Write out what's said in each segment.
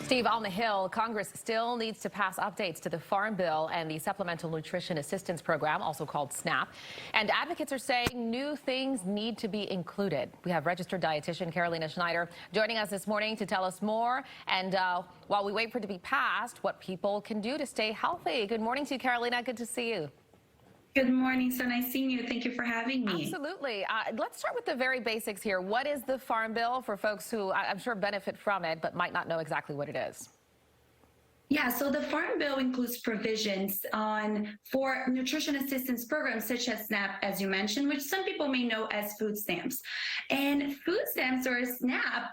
Steve, on the Hill, Congress still needs to pass updates to the Farm Bill and the Supplemental Nutrition Assistance Program, also called SNAP. And advocates are saying new things need to be included. We have registered dietitian Carolina Schneider joining us this morning to tell us more. And while we wait for it to be passed, what people can do to stay healthy. Good morning to you, Carolina. Good to see you. Good morning. So nice seeing you. Thank you for having me. Absolutely. Let's start with the very basics here. What is the Farm Bill for folks who I'm sure benefit from it but might not know exactly what it is? Yeah, so the Farm Bill includes provisions for nutrition assistance programs such as SNAP, as you mentioned, which some people may know as food stamps. And food stamps, or SNAP,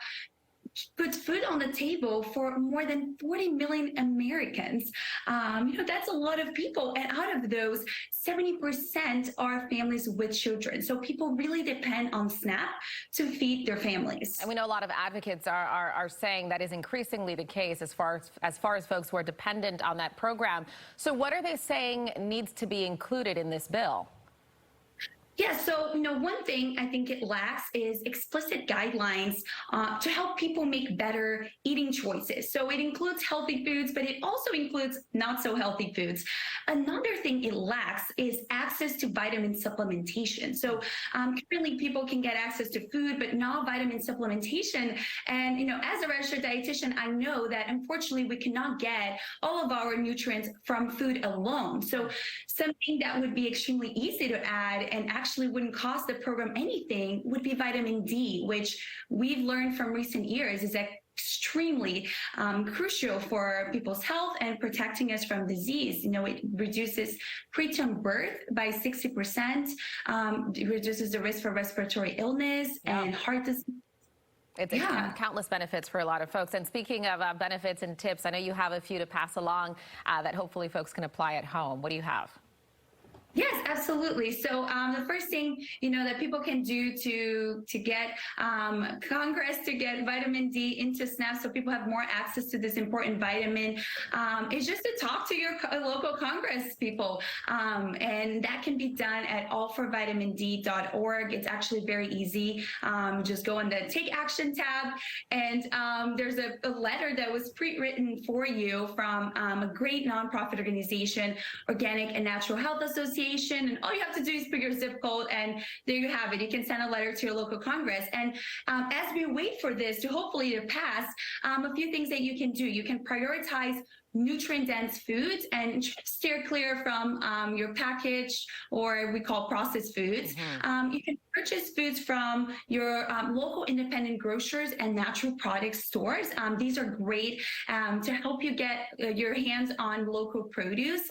puts food on the table for more than 40 million Americans. That's a lot of people. And out of those, 70% are families with children. So people really depend on SNAP to feed their families. And we know a lot of advocates are saying that is increasingly the case as far as folks who are dependent on that program. So what are they saying needs to be included in this bill? Yeah, so, one thing I think it lacks is explicit guidelines to help people make better eating choices. So it includes healthy foods, but it also includes not so healthy foods. Another thing it lacks is access to vitamin supplementation. So currently people can get access to food, but not vitamin supplementation. And, as a registered dietitian, I know that unfortunately we cannot get all of our nutrients from food alone. So something that would be extremely easy to add and actually wouldn't cost the program anything would be vitamin D, which we've learned from recent years is extremely crucial for people's health and protecting us from disease. It reduces preterm birth by 60%, it reduces the risk for respiratory illness and heart disease. It's countless benefits for a lot of folks. And speaking of benefits and tips, I know you have a few to pass along that hopefully folks can apply at home. What do you have? Yes, absolutely. So the first thing, that people can do to get Congress to get vitamin D into SNAP so people have more access to this important vitamin is just to talk to your local Congress people. And that can be done at allforvitamind.org. It's actually very easy. Just go on the Take Action tab, and there's a letter that was pre-written for you from a great nonprofit organization, Organic and Natural Health Association. And all you have to do is put your zip code, and there you have it. You can send a letter to your local Congress. And as we wait for this to hopefully to pass, a few things that you can do. You can prioritize nutrient-dense foods and steer clear from your packaged, or we call processed foods. You can purchase foods from your local independent grocers and natural product stores. These are great to help you get your hands on local produce.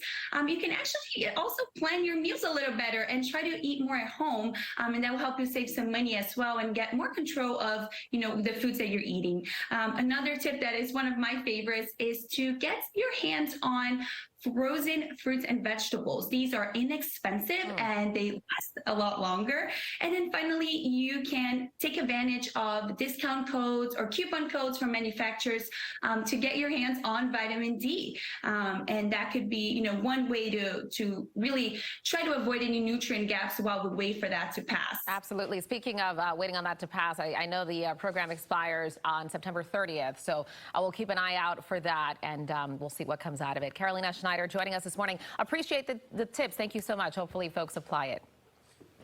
You can actually also plan your meals a little better and try to eat more at home, and that will help you save some money as well and get more control of the foods that you're eating. Another tip that is one of my favorites is to get your hands on frozen fruits and vegetables. These are inexpensive and they last a lot longer. And then finally, you can take advantage of discount codes or coupon codes from manufacturers to get your hands on vitamin D. And that could be, one way to really try to avoid any nutrient gaps while we wait for that to pass. Absolutely. Speaking of waiting on that to pass, I know the program expires on September 30th, so I will keep an eye out for that, and we'll see what comes out of it. Carolina Schneider joining us this morning. Appreciate the tips. Thank you so much. Hopefully folks apply it.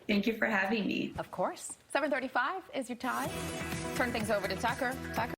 Thank you for having me. Of course. 7:35 is your time. Turn things over to Tucker. Tucker.